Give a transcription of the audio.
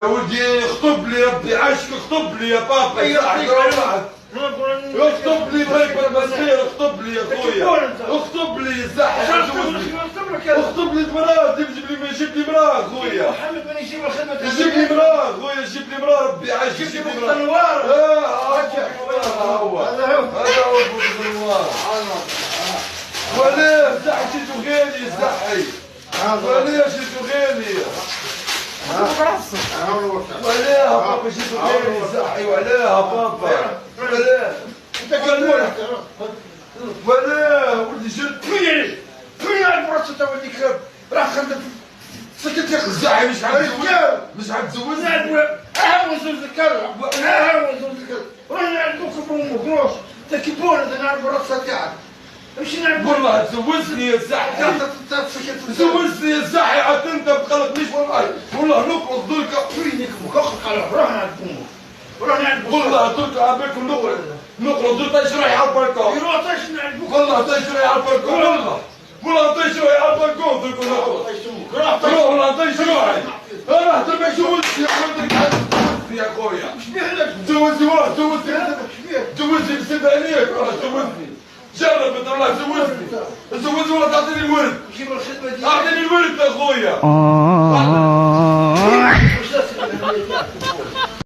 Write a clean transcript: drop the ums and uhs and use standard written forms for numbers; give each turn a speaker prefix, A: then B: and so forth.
A: يا ولدي اخطب لي ربي عاشك، اخطب لي يا بابا اخطب لي بريك بالخير، اخطب لي يا خويا، اخطب لي الزحف، اخطب لي المراه، جيب لي مراه خويا،
B: محمد من يجيب الخدمة
A: جيب لي مراه خويا، جيب لي مراه ربي عاشك،
B: جيب لي
A: مراه.
B: النوار.
A: هذا هو فوق النوار. ولا الزحي شدو غالي الزحي، ولا شدو غالي، ولا بابا شدو غالي الزحي، ولا بابا ولا ولدي شد
B: فين البرصة تاع ولدي كلاب راه خدم سكت يا اخي
A: الزحي مش حتزوجني.
B: هاو زوج الكلب هاو زوج الكلب روح نعرفوك بامك روح تكبون اذا نعرف الرصة تاعك امشي نعرفوك
A: والله تزوجني يا الزحي، تزوجني يا الزحي، عاد انت بقلبنيش والله نقرض دركا
B: فينك مخخك على روح نعرف امك روح نعرف
A: والله دركا عباكم نقرض دركا تشري على البركة،
B: يروح طيش نعرفوك
A: والله تشري على البركة، والله تشري على البركة دركا نقرض، روح والله تشري انا تبي زوجني يا خويا، زوجني روح زوجني بسيب عليك، روح زوجني جرب انت والله زوجني والله تعطيني الورد،
B: جيب الخدمة ديالك
A: اعطيني الورد يا خويا.